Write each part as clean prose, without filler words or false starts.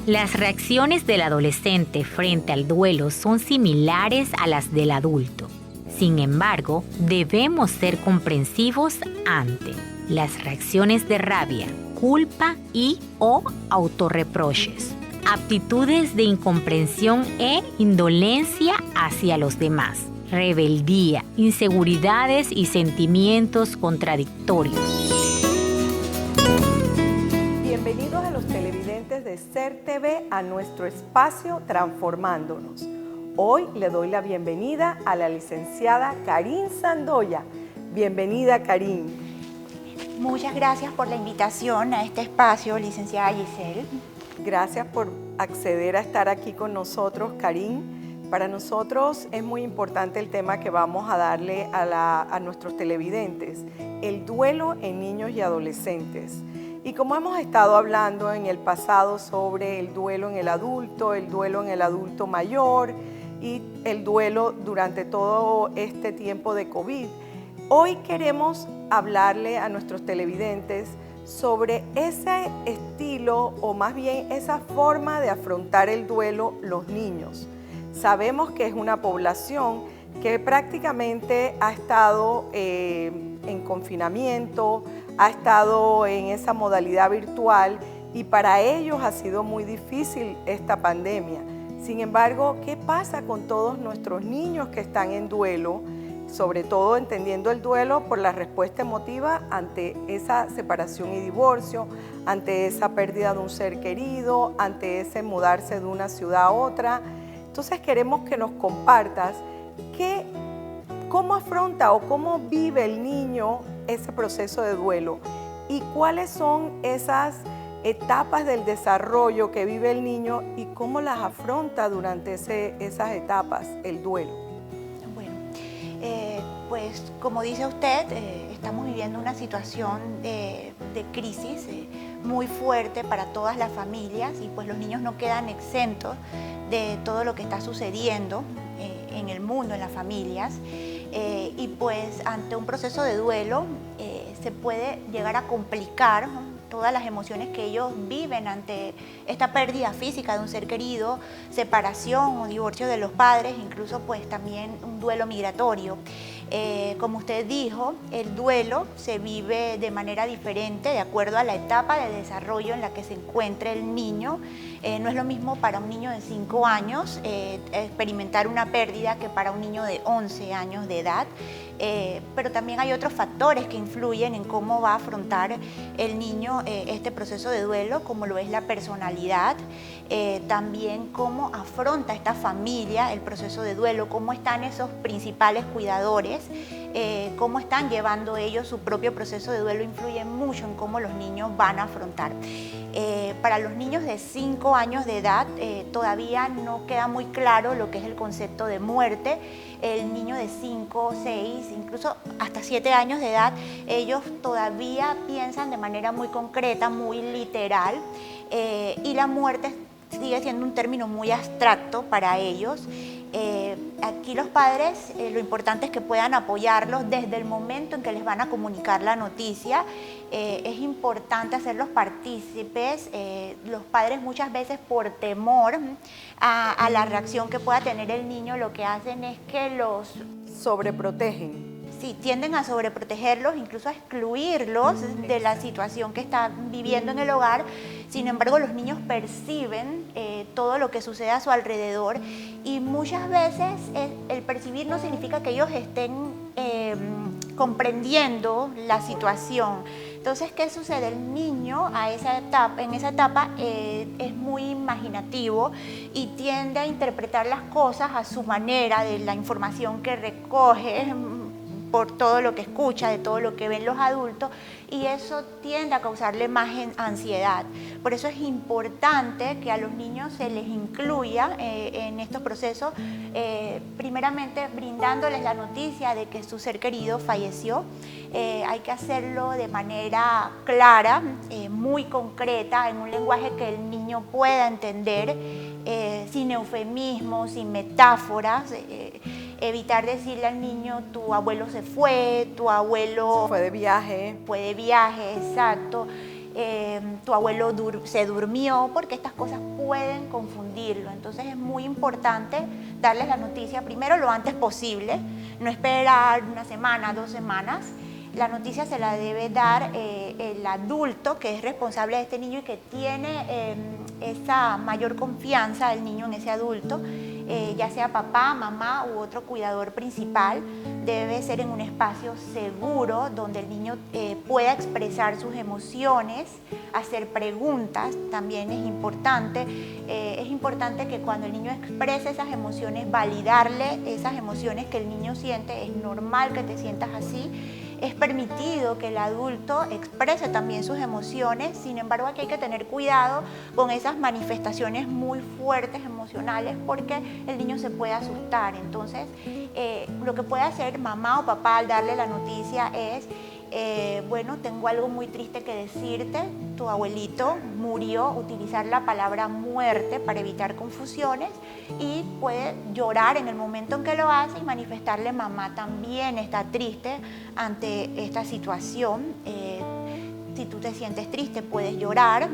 Las reacciones del adolescente frente al duelo son similares a las del adulto. Sin embargo, debemos ser comprensivos ante las reacciones de rabia, culpa o autorreproches, actitudes de incomprensión e indolencia hacia los demás, rebeldía, inseguridades y sentimientos contradictorios. Bienvenidos a los televidentes de SER TV a nuestro espacio Transformándonos. Hoy le doy la bienvenida a la licenciada Karine Sandoya. Bienvenida, Karine. Muchas gracias por la invitación a este espacio, licenciada Giselle. Gracias por acceder a estar aquí con nosotros, Karine. Para nosotros es muy importante el tema que vamos a darle a nuestros televidentes, el duelo en niños y adolescentes. Y como hemos estado hablando en el pasado sobre el duelo en el adulto mayor y el duelo durante todo este tiempo de COVID, hoy queremos hablarle a nuestros televidentes sobre ese estilo o más bien esa forma de afrontar el duelo los niños. Sabemos que es una población que prácticamente ha estado en confinamiento, ha estado en esa modalidad virtual y para ellos ha sido muy difícil esta pandemia. Sin embargo, ¿qué pasa con todos nuestros niños que están en duelo? Sobre todo entendiendo el duelo por la respuesta emotiva ante esa separación y divorcio, ante esa pérdida de un ser querido, ante ese mudarse de una ciudad a otra. Entonces queremos que nos compartas cómo afronta o cómo vive el niño ese proceso de duelo y cuáles son esas etapas del desarrollo que vive el niño y cómo las afronta durante esas etapas, el duelo. Bueno, pues como dice usted, estamos viviendo una situación de crisis muy fuerte para todas las familias y pues los niños no quedan exentos de todo lo que está sucediendo en el mundo, en las familias. Y pues ante un proceso de duelo se puede llegar a complicar todas las emociones que ellos viven ante esta pérdida física de un ser querido, separación o divorcio de los padres, incluso pues también un duelo migratorio. Como usted dijo, el duelo se vive de manera diferente de acuerdo a la etapa de desarrollo en la que se encuentre el niño. No es lo mismo para un niño de 5 años experimentar una pérdida que para un niño de 11 años de edad. Pero también hay otros factores que influyen en cómo va a afrontar el niño este proceso de duelo, como lo es la personalidad, también cómo afronta esta familia el proceso de duelo, cómo están esos principales cuidadores, cómo están llevando ellos su propio proceso de duelo, influye mucho en cómo los niños van a afrontar. Para los niños de 5 años de edad todavía no queda muy claro lo que es el concepto de muerte. El niño de 5, 6, incluso hasta 7 años de edad, ellos todavía piensan de manera muy concreta, muy literal, y la muerte sigue siendo un término muy abstracto para ellos. Aquí los padres, lo importante es que puedan apoyarlos desde el momento en que les van a comunicar la noticia. Es importante hacerlos partícipes. Los padres muchas veces por temor a la reacción que pueda tener el niño, lo que hacen es que los Sobreprotegen. Sí, tienden a sobreprotegerlos, incluso a excluirlos de la situación que están viviendo en el hogar. Sin embargo, los niños perciben todo lo que sucede a su alrededor y muchas veces el percibir no significa que ellos estén comprendiendo la situación. Entonces, ¿qué sucede? El niño en esa etapa es muy imaginativo y tiende a interpretar las cosas a su manera, de la información que recoge por todo lo que escucha, de todo lo que ven los adultos, y eso tiende a causarle más ansiedad. Por eso es importante que a los niños se les incluya en estos procesos, primeramente brindándoles la noticia de que su ser querido falleció. Hay que hacerlo de manera clara, muy concreta, en un lenguaje que el niño pueda entender, sin eufemismos, sin metáforas. Evitar decirle al niño, tu abuelo se fue, tu abuelo fue de viaje. Fue de viaje, exacto. tu abuelo se durmió, porque estas cosas pueden confundirlo. Entonces es muy importante darles la noticia primero lo antes posible, no esperar una semana, 2 semanas. La noticia se la debe dar el adulto que es responsable de este niño y que tiene esa mayor confianza del niño en ese adulto, ya sea papá, mamá u otro cuidador principal. Debe ser en un espacio seguro donde el niño pueda expresar sus emociones, hacer preguntas, también es importante. Es importante que cuando el niño exprese esas emociones, validarle esas emociones que el niño siente. Es normal que te sientas así. Es permitido que el adulto exprese también sus emociones, sin embargo aquí hay que tener cuidado con esas manifestaciones muy fuertes emocionales, porque el niño se puede asustar. Entonces lo que puede hacer mamá o papá al darle la noticia es: bueno, tengo algo muy triste que decirte, tu abuelito murió. Utilizar la palabra muerte para evitar confusiones, y puede llorar en el momento en que lo hace y manifestarle: mamá también está triste ante esta situación. Si tú te sientes triste, puedes llorar.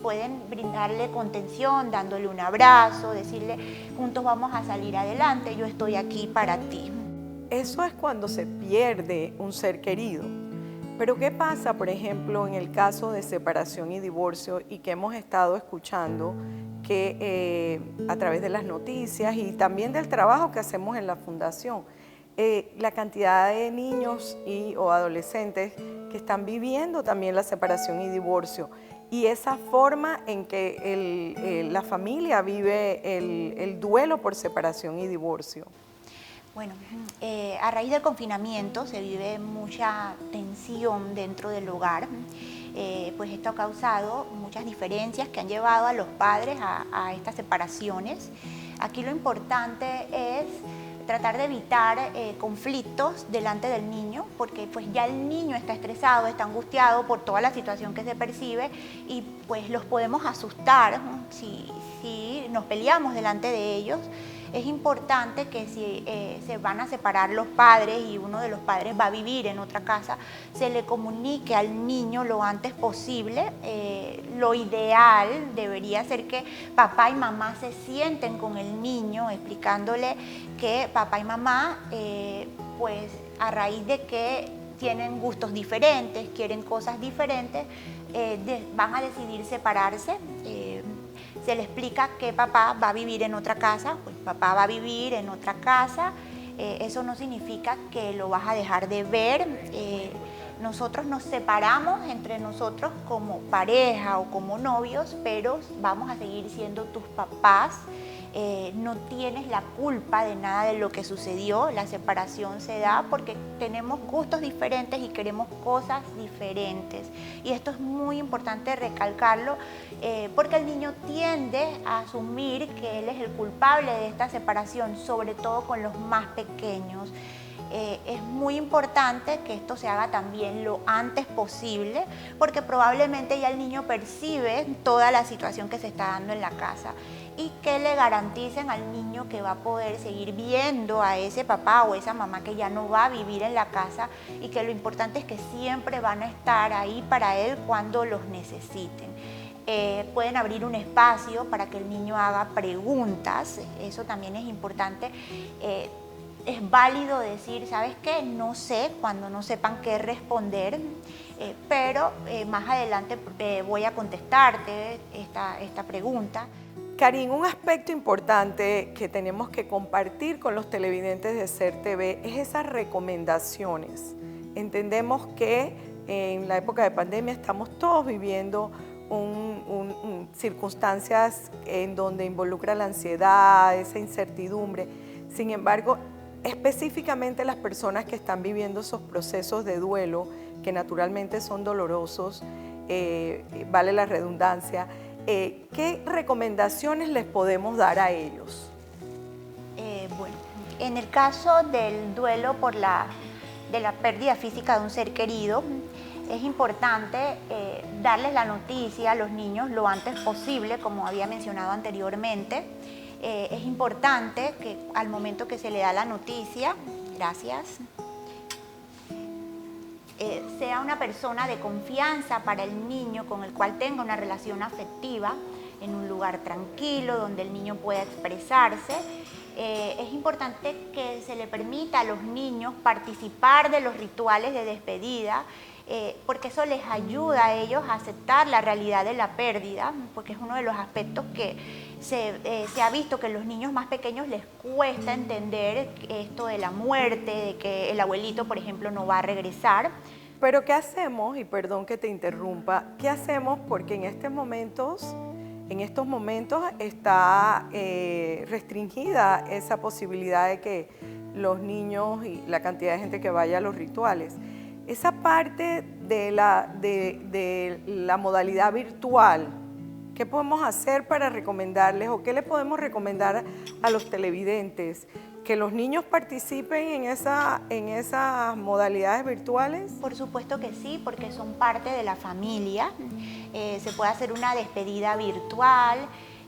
Pueden brindarle contención dándole un abrazo, decirle: juntos vamos a salir adelante, yo estoy aquí para ti. Eso es cuando se pierde un ser querido. Pero ¿qué pasa, por ejemplo, en el caso de separación y divorcio, y que hemos estado escuchando que a través de las noticias y también del trabajo que hacemos en la fundación, la cantidad de niños o adolescentes que están viviendo también la separación y divorcio, y esa forma en que la familia vive el duelo por separación y divorcio? Bueno, a raíz del confinamiento se vive mucha tensión dentro del hogar. Pues esto ha causado muchas diferencias que han llevado a los padres a estas separaciones. Aquí lo importante es tratar de evitar conflictos delante del niño, porque pues ya el niño está estresado, está angustiado por toda la situación que se percibe, y pues los podemos asustar si nos peleamos delante de ellos. Es importante que si se van a separar los padres y uno de los padres va a vivir en otra casa, se le comunique al niño lo antes posible. Lo ideal debería ser que papá y mamá se sienten con el niño explicándole que papá y mamá, pues a raíz de que tienen gustos diferentes, quieren cosas diferentes, van a decidir separarse. Se le explica que papá va a vivir en otra casa, pues papá va a vivir en otra casa. Eso no significa que lo vas a dejar de ver. Nosotros nos separamos entre nosotros como pareja o como novios, pero vamos a seguir siendo tus papás. No tienes la culpa de nada de lo que sucedió. La separación se da porque tenemos gustos diferentes y queremos cosas diferentes. Y esto es muy importante recalcarlo, porque el niño tiende a asumir que él es el culpable de esta separación, sobre todo con los más pequeños. Es muy importante que esto se haga también lo antes posible, porque probablemente ya el niño percibe toda la situación que se está dando en la casa, y que le garanticen al niño que va a poder seguir viendo a ese papá o esa mamá que ya no va a vivir en la casa, y que lo importante es que siempre van a estar ahí para él cuando los necesiten. Pueden abrir un espacio para que el niño haga preguntas. Eso también es importante. Es válido decir: ¿sabes qué? No sé, cuando no sepan qué responder, pero más adelante voy a contestarte esta pregunta. Karin, un aspecto importante que tenemos que compartir con los televidentes de SER TV es esas recomendaciones. Entendemos que en la época de pandemia estamos todos viviendo circunstancias en donde involucra la ansiedad, esa incertidumbre. Sin embargo, específicamente las personas que están viviendo esos procesos de duelo, que naturalmente son dolorosos, vale la redundancia, ¿qué recomendaciones les podemos dar a ellos? Bueno, en el caso del duelo de la pérdida física de un ser querido, es importante darles la noticia a los niños lo antes posible, como había mencionado anteriormente. Es importante que al momento que se le da la noticia, gracias, sea una persona de confianza para el niño, con el cual tenga una relación afectiva, en un lugar tranquilo donde el niño pueda expresarse. Es importante que se le permita a los niños participar de los rituales de despedida, porque eso les ayuda a ellos a aceptar la realidad de la pérdida, porque es uno de los aspectos que se ha visto que a los niños más pequeños les cuesta entender esto de la muerte, de que el abuelito, por ejemplo, no va a regresar. Pero ¿qué hacemos? Y perdón que te interrumpa, ¿qué hacemos? Porque en estos momentos está restringida esa posibilidad de que los niños y la cantidad de gente que vaya a los rituales. Esa parte de la modalidad virtual, ¿qué podemos hacer para recomendarles o qué le podemos recomendar a los televidentes? ¿Que los niños participen en esas modalidades virtuales? Por supuesto que sí, porque son parte de la familia. Se puede hacer una despedida virtual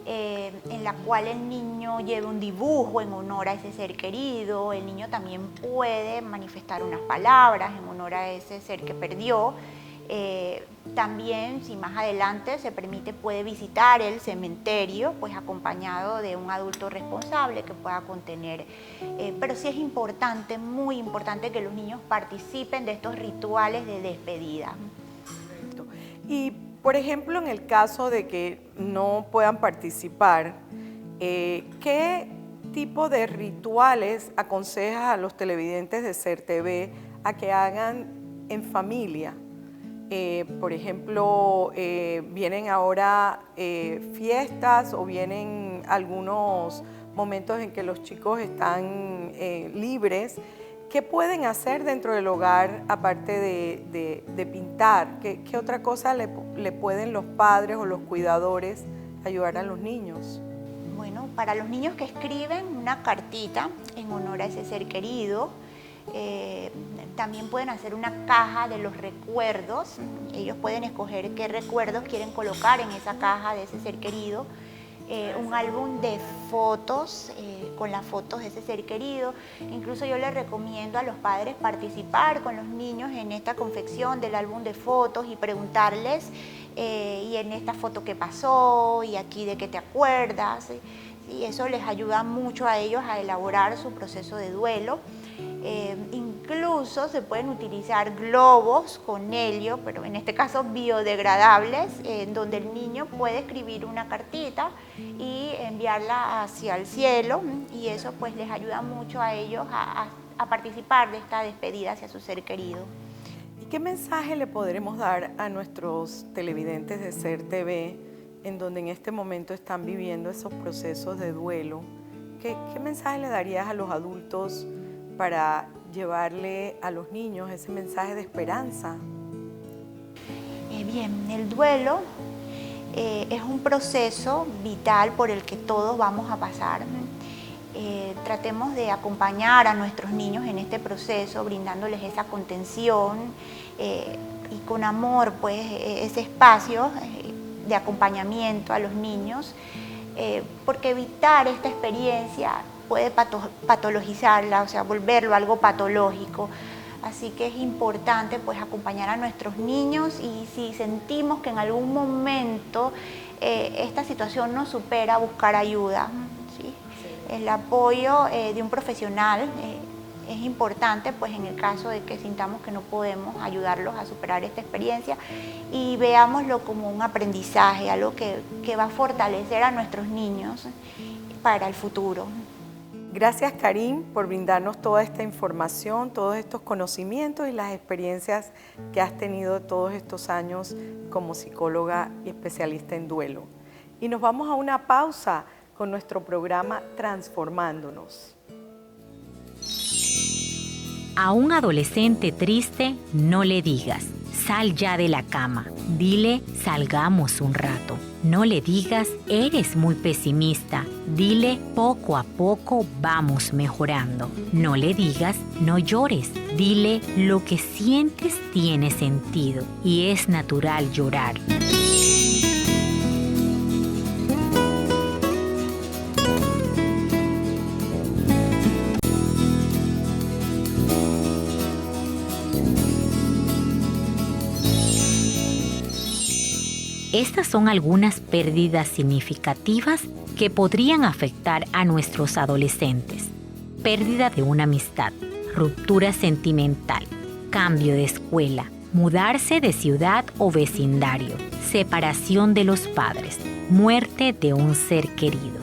en la cual el niño lleve un dibujo en honor a ese ser querido. El niño también puede manifestar unas palabras en honor a ese ser que perdió. También, si más adelante se permite, puede visitar el cementerio, pues acompañado de un adulto responsable que pueda contener. Pero sí es importante, muy importante, que los niños participen de estos rituales de despedida. Correcto. Y, por ejemplo, en el caso de que no puedan participar, ¿qué tipo de rituales aconsejas a los televidentes de SER TV a que hagan en familia? Por ejemplo, vienen ahora fiestas o vienen algunos momentos en que los chicos están libres. ¿Qué pueden hacer dentro del hogar aparte de pintar? ¿Qué otra cosa le pueden los padres o los cuidadores ayudar a los niños? Bueno, para los niños que escriben una cartita en honor a ese ser querido, también pueden hacer una caja de los recuerdos. Ellos pueden escoger qué recuerdos quieren colocar en esa caja de ese ser querido. Un álbum de fotos con las fotos de ese ser querido. Incluso yo les recomiendo a los padres participar con los niños en esta confección del álbum de fotos y preguntarles y en esta foto qué pasó y aquí de qué te acuerdas. Y eso les ayuda mucho a ellos a elaborar su proceso de duelo. Incluso se pueden utilizar globos con helio, pero en este caso biodegradables, donde el niño puede escribir una cartita y enviarla hacia el cielo, y eso pues les ayuda mucho a ellos a participar de esta despedida hacia su ser querido. ¿Y qué mensaje le podremos dar a nuestros televidentes de SER TV en donde en este momento están viviendo esos procesos de duelo? ¿Qué mensaje le darías a los adultos para llevarle a los niños ese mensaje de esperanza? Bien, el duelo es un proceso vital por el que todos vamos a pasar. Tratemos de acompañar a nuestros niños en este proceso, brindándoles esa contención y con amor, pues, ese espacio de acompañamiento a los niños, porque evitar esta experiencia puede patologizarla, o sea, volverlo algo patológico. Así que es importante pues acompañar a nuestros niños, y si sentimos que en algún momento esta situación nos supera, buscar ayuda, ¿sí? Sí. El apoyo de un profesional es importante, pues en el caso de que sintamos que no podemos ayudarlos a superar esta experiencia, y veámoslo como un aprendizaje, algo que va a fortalecer a nuestros niños para el futuro. Gracias, Karin, por brindarnos toda esta información, todos estos conocimientos y las experiencias que has tenido todos estos años como psicóloga y especialista en duelo. Y nos vamos a una pausa con nuestro programa Transformándonos. A un adolescente triste no le digas, sal ya de la cama. Dile, salgamos un rato. No le digas, eres muy pesimista. Dile, poco a poco vamos mejorando. No le digas, no llores. Dile, lo que sientes tiene sentido y es natural llorar. Estas son algunas pérdidas significativas que podrían afectar a nuestros adolescentes. Pérdida de una amistad, ruptura sentimental, cambio de escuela, mudarse de ciudad o vecindario, separación de los padres, muerte de un ser querido.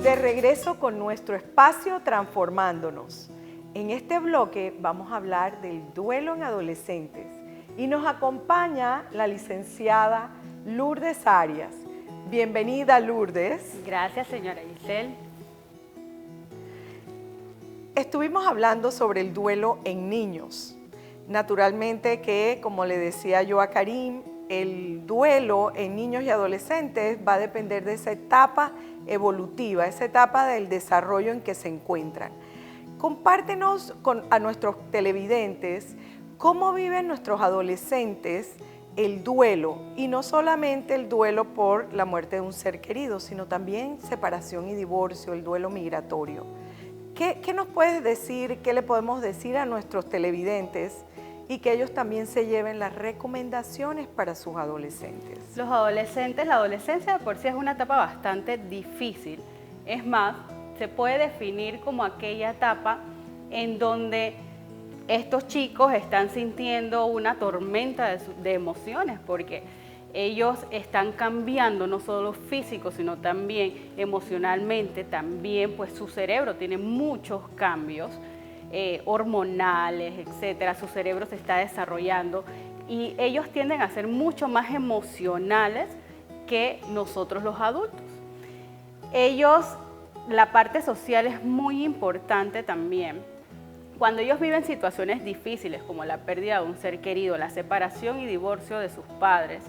De regreso con nuestro espacio Transformándonos. En este bloque vamos a hablar del duelo en adolescentes y nos acompaña la licenciada Lourdes Arias. Bienvenida, Lourdes. Gracias, señora Giselle. Estuvimos hablando sobre el duelo en niños. Naturalmente que, como le decía yo a Karim, el duelo en niños y adolescentes va a depender de esa etapa evolutiva, esa etapa del desarrollo en que se encuentran. Compártenos a nuestros televidentes cómo viven nuestros adolescentes el duelo, y no solamente el duelo por la muerte de un ser querido, sino también separación y divorcio, el duelo migratorio. ¿Qué nos puedes decir, qué le podemos decir a nuestros televidentes y que ellos también se lleven las recomendaciones para sus adolescentes? Los adolescentes, la adolescencia de por sí es una etapa bastante difícil. Es más, se puede definir como aquella etapa en donde estos chicos están sintiendo una tormenta de emociones, porque ellos están cambiando no solo físico, sino también emocionalmente. También pues su cerebro tiene muchos cambios hormonales, etcétera. Su cerebro se está desarrollando y ellos tienden a ser mucho más emocionales que nosotros los adultos. La parte social es muy importante también. Cuando ellos viven situaciones difíciles como la pérdida de un ser querido, la separación y divorcio de sus padres,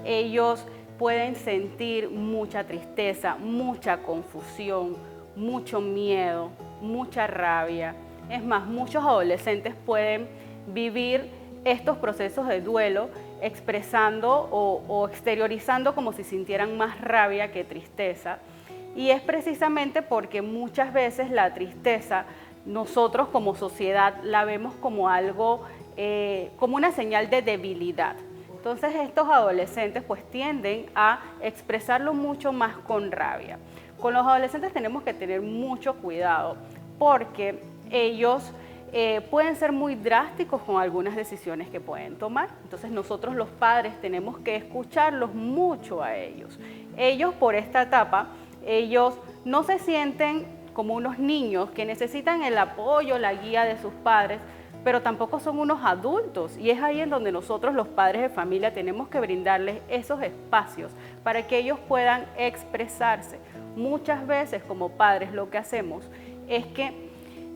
ellos pueden sentir mucha tristeza, mucha confusión, mucho miedo, mucha rabia. Es más, muchos adolescentes pueden vivir estos procesos de duelo expresando o exteriorizando como si sintieran más rabia que tristeza. Y es precisamente porque muchas veces la tristeza, nosotros como sociedad la vemos como algo, como una señal de debilidad. Entonces estos adolescentes pues tienden a expresarlo mucho más con rabia. Con los adolescentes tenemos que tener mucho cuidado porque ellos pueden ser muy drásticos con algunas decisiones que pueden tomar. Entonces nosotros los padres tenemos que escucharlos mucho a ellos. Ellos por esta etapa, ellos no se sienten como unos niños que necesitan el apoyo, la guía de sus padres, pero tampoco son unos adultos, y es ahí en donde nosotros los padres de familia tenemos que brindarles esos espacios para que ellos puedan expresarse. Muchas veces como padres lo que hacemos es que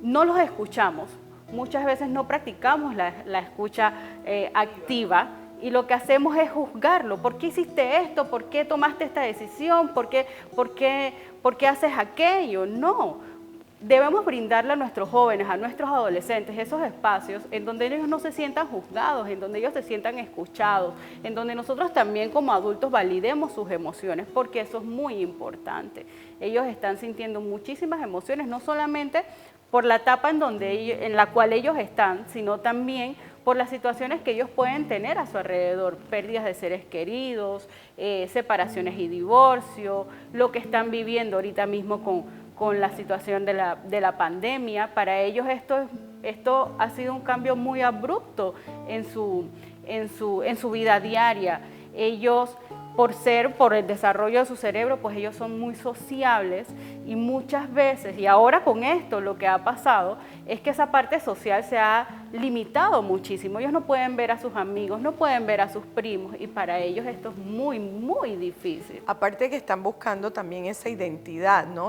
no los escuchamos, muchas veces no practicamos la escucha activa, y lo que hacemos es juzgarlo. ¿Por qué hiciste esto? ¿Por qué tomaste esta decisión? ¿Por qué haces aquello? No. Debemos brindarle a nuestros jóvenes, a nuestros adolescentes, esos espacios en donde ellos no se sientan juzgados, en donde ellos se sientan escuchados, en donde nosotros también como adultos validemos sus emociones, porque eso es muy importante. Ellos están sintiendo muchísimas emociones, no solamente por la etapa en la cual ellos están, sino también por las situaciones que ellos pueden tener a su alrededor, pérdidas de seres queridos, separaciones y divorcio, lo que están viviendo ahorita mismo con la situación de la pandemia. Para ellos esto ha sido un cambio muy abrupto en su vida diaria. Ellos, por el desarrollo de su cerebro, pues ellos son muy sociables, y muchas veces, y ahora con esto lo que ha pasado es que esa parte social se ha limitado muchísimo. Ellos no pueden ver a sus amigos, no pueden ver a sus primos, y para ellos esto es muy, muy difícil. Aparte que están buscando también esa identidad, ¿no?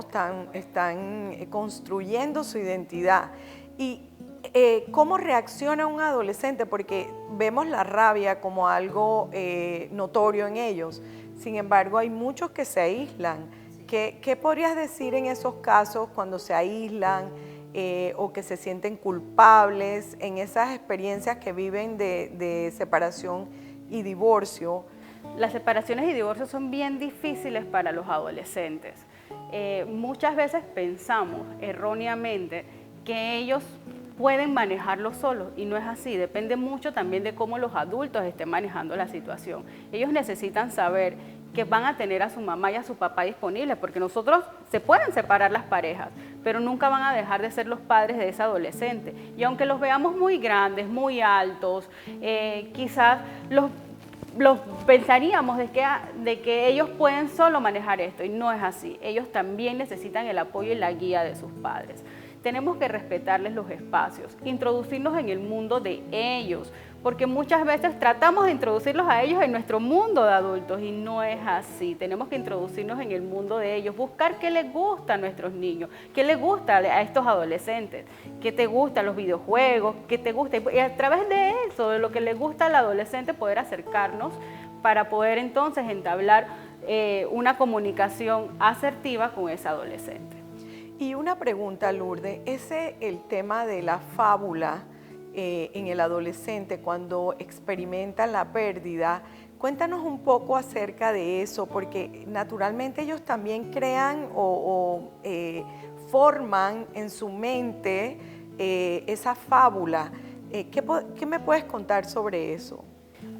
Están construyendo su identidad. Y ¿cómo reacciona un adolescente? Porque vemos la rabia como algo notorio en ellos. Sin embargo, hay muchos que se aíslan. ¿Qué podrías decir en esos casos cuando se aíslan o que se sienten culpables en esas experiencias que viven de separación y divorcio? Las separaciones y divorcios son bien difíciles para los adolescentes. Muchas veces pensamos erróneamente que ellos pueden manejarlo solos, y no es así, depende mucho también de cómo los adultos estén manejando la situación. Ellos necesitan saber que van a tener a su mamá y a su papá disponibles, porque nosotros se pueden separar las parejas, pero nunca van a dejar de ser los padres de ese adolescente. Y aunque los veamos muy grandes, muy altos, quizás los pensaríamos de que ellos pueden solo manejar esto, y no es así. Ellos también necesitan el apoyo y la guía de sus padres. Tenemos que respetarles los espacios, introducirnos en el mundo de ellos, porque muchas veces tratamos de introducirlos a ellos en nuestro mundo de adultos, y no es así. Tenemos que introducirnos en el mundo de ellos, buscar qué les gusta a nuestros niños, qué les gusta a estos adolescentes, qué te gustan los videojuegos, qué te gusta, y a través de eso, de lo que le gusta al adolescente, poder acercarnos para poder entonces entablar una comunicación asertiva con ese adolescente. Y una pregunta, Lourdes, el tema de la fábula en el adolescente cuando experimentan la pérdida. Cuéntanos un poco acerca de eso, porque naturalmente ellos también crean o forman en su mente esa fábula. ¿Qué me puedes contar sobre eso?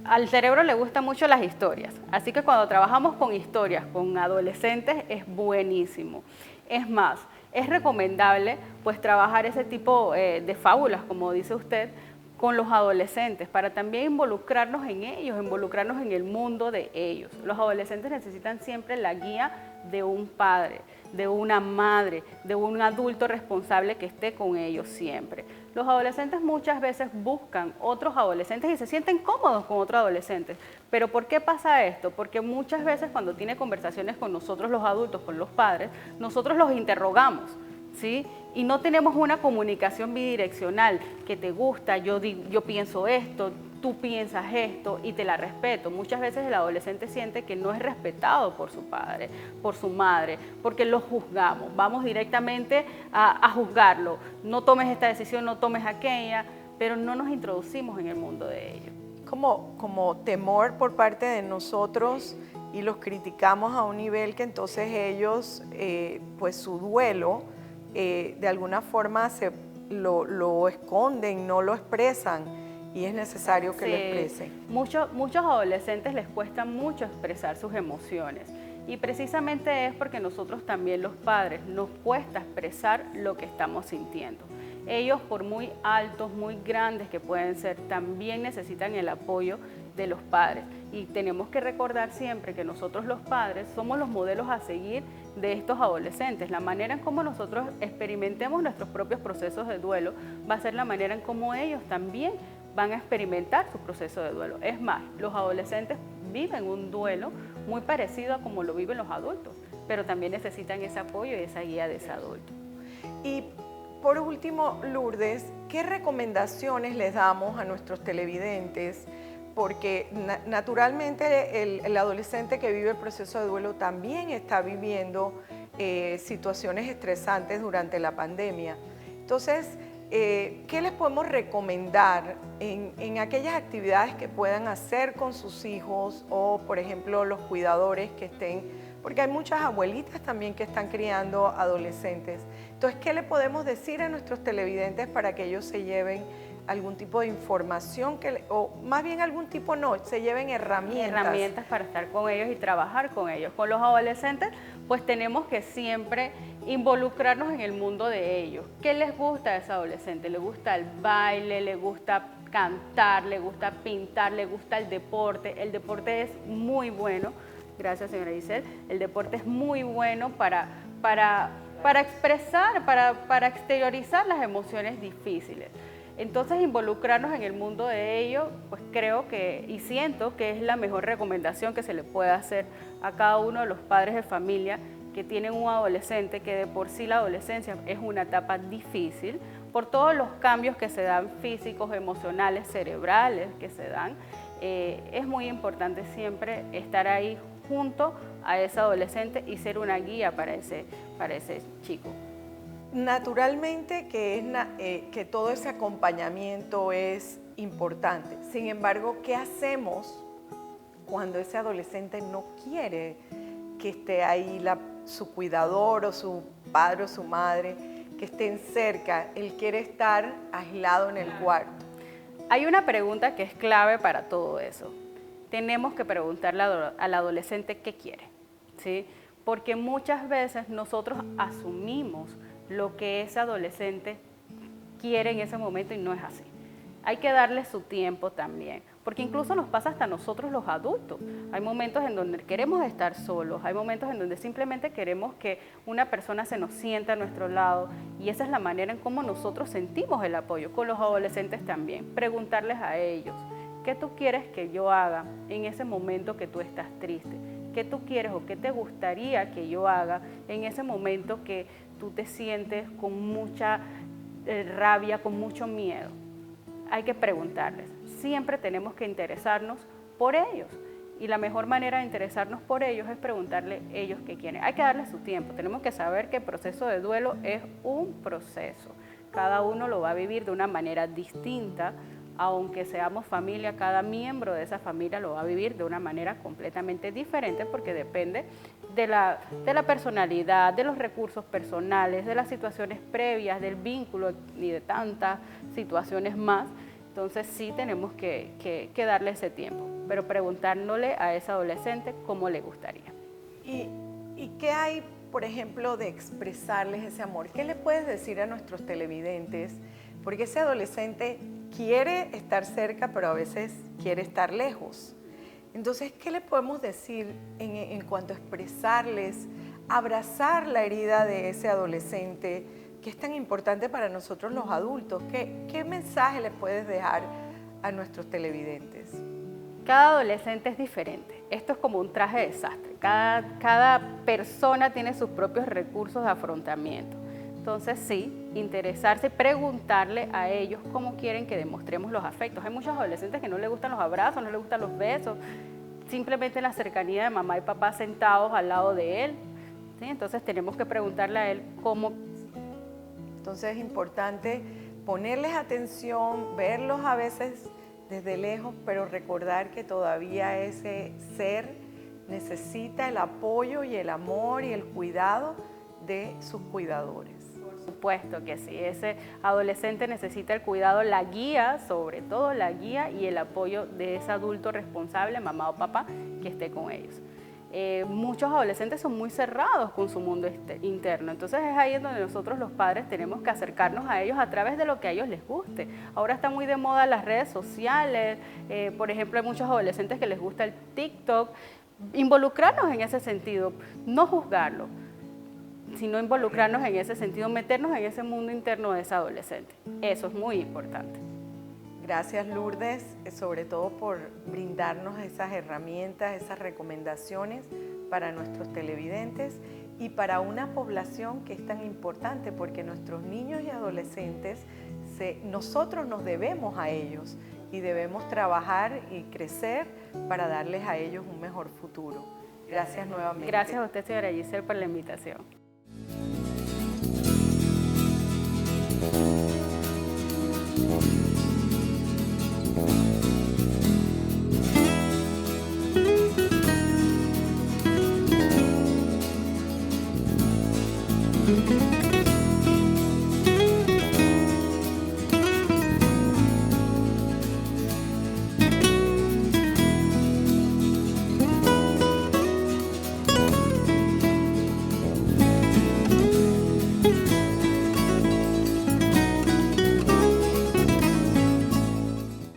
Al cerebro le gustan mucho las historias, así que cuando trabajamos con historias con adolescentes es buenísimo. Es más, es recomendable pues trabajar ese tipo de fábulas, como dice usted, con los adolescentes, para también involucrarnos en ellos, involucrarnos en el mundo de ellos. Los adolescentes necesitan siempre la guía de un padre, de una madre, de un adulto responsable que esté con ellos siempre. Los adolescentes muchas veces buscan otros adolescentes y se sienten cómodos con otros adolescentes. ¿Pero por qué pasa esto? Porque muchas veces cuando tiene conversaciones con nosotros los adultos, con los padres, nosotros los interrogamos, ¿sí? Y no tenemos una comunicación bidireccional, que te gusta, yo pienso esto, tú piensas esto y te la respeto. Muchas veces el adolescente siente que no es respetado por su padre, por su madre, porque lo juzgamos, vamos directamente a juzgarlo. No tomes esta decisión, no tomes aquella, pero no nos introducimos en el mundo de ellos. Como temor por parte de nosotros, y los criticamos a un nivel que entonces ellos, pues su duelo, de alguna forma lo esconden, no lo expresan, y es necesario que lo expresen. Muchos adolescentes les cuesta mucho expresar sus emociones, y precisamente es porque nosotros también, los padres, nos cuesta expresar lo que estamos sintiendo. Ellos, por muy altos, muy grandes que pueden ser, también necesitan el apoyo de los padres, y tenemos que recordar siempre que nosotros los padres somos los modelos a seguir de estos adolescentes. La manera en cómo nosotros experimentemos nuestros propios procesos de duelo va a ser la manera en cómo ellos también van a experimentar su proceso de duelo. Es más, los adolescentes viven un duelo muy parecido a como lo viven los adultos, pero también necesitan ese apoyo y esa guía de ese adulto. Y por último, Lourdes, ¿qué recomendaciones les damos a nuestros televidentes? Porque naturalmente el adolescente que vive el proceso de duelo también está viviendo situaciones estresantes durante la pandemia. Entonces, ¿qué les podemos recomendar en aquellas actividades que puedan hacer con sus hijos, o, por ejemplo, los cuidadores que estén? Porque hay muchas abuelitas también que están criando adolescentes. Entonces, ¿qué le podemos decir a nuestros televidentes para que ellos se lleven algún tipo de información, o más bien algún tipo se lleven herramientas? Herramientas para estar con ellos y trabajar con ellos. Con los adolescentes, pues tenemos que siempre involucrarnos en el mundo de ellos. ¿Qué les gusta a ese adolescente? ¿Le gusta el baile? ¿Le gusta cantar? ¿Le gusta pintar? ¿Le gusta el deporte? El deporte es muy bueno. Gracias, señora Giselle. El deporte es muy bueno para expresar, para exteriorizar las emociones difíciles. Entonces, involucrarnos en el mundo de ellos, pues creo que, y siento que es la mejor recomendación que se le puede hacer a cada uno de los padres de familia que tienen un adolescente, que de por sí la adolescencia es una etapa difícil, por todos los cambios que se dan físicos, emocionales, cerebrales que se dan. Es muy importante siempre estar ahí junto a ese adolescente y ser una guía para ese chico. Naturalmente que todo ese acompañamiento es importante. Sin embargo, ¿qué hacemos cuando ese adolescente no quiere que esté ahí su cuidador o su padre o su madre? que estén cerca, él quiere estar aislado en el cuarto. Hay una pregunta que es clave para todo eso. Tenemos que preguntarle al adolescente qué quiere, ¿sí? Porque muchas veces nosotros asumimos lo que ese adolescente quiere en ese momento y no es así. Hay que darle su tiempo también, porque incluso nos pasa hasta nosotros los adultos. Hay momentos en donde queremos estar solos, hay momentos en donde simplemente queremos que una persona se nos sienta a nuestro lado y esa es la manera en cómo nosotros sentimos el apoyo. Con los adolescentes también, preguntarles a ellos, ¿qué tú quieres que yo haga en ese momento que tú estás triste? ¿Qué tú quieres o qué te gustaría que yo haga en ese momento que tú te sientes con mucha rabia, con mucho miedo? Hay que preguntarles. Siempre tenemos que interesarnos por ellos. Y la mejor manera de interesarnos por ellos es preguntarle ellos qué quieren. Hay que darles su tiempo. Tenemos que saber que el proceso de duelo es un proceso. Cada uno lo va a vivir de una manera distinta. Aunque seamos familia, cada miembro de esa familia lo va a vivir de una manera completamente diferente porque depende de la personalidad, de los recursos personales, de las situaciones previas, del vínculo y de tantas situaciones más. Entonces sí tenemos que darle ese tiempo, pero preguntándole a ese adolescente cómo le gustaría. ¿Y qué hay, por ejemplo, de expresarles ese amor? ¿Qué le puedes decir a nuestros televidentes? Porque ese adolescente quiere estar cerca, pero a veces quiere estar lejos. Entonces, ¿qué le podemos decir en cuanto a expresarles, abrazar la herida de ese adolescente, que es tan importante para nosotros los adultos? ¿Qué mensaje les puedes dejar a nuestros televidentes? Cada adolescente es diferente. Esto es como un traje de desastre. Cada persona tiene sus propios recursos de afrontamiento. Entonces sí, interesarse, preguntarle a ellos cómo quieren que demostremos los afectos. Hay muchos adolescentes que no les gustan los abrazos, no les gustan los besos, simplemente la cercanía de mamá y papá sentados al lado de él, ¿sí? Entonces tenemos que preguntarle a él cómo. Entonces es importante ponerles atención, verlos a veces desde lejos, pero recordar que todavía ese ser necesita el apoyo y el amor y el cuidado de sus cuidadores. Por supuesto que sí, ese adolescente necesita el cuidado, la guía, sobre todo la guía y el apoyo de ese adulto responsable, mamá o papá, que esté con ellos. Muchos adolescentes son muy cerrados con su mundo interno, entonces es ahí en donde nosotros los padres tenemos que acercarnos a ellos a través de lo que a ellos les guste. Ahora está muy de moda las redes sociales, por ejemplo hay muchos adolescentes que les gusta el TikTok, involucrarnos en ese sentido, no juzgarlo, sino involucrarnos en ese sentido, meternos en ese mundo interno de ese adolescente. Eso es muy importante. Gracias Lourdes, sobre todo por brindarnos esas herramientas, esas recomendaciones para nuestros televidentes y para una población que es tan importante porque nuestros niños y adolescentes, nosotros nos debemos a ellos y debemos trabajar y crecer para darles a ellos un mejor futuro. Gracias nuevamente. Gracias a usted, señora Giselle, por la invitación.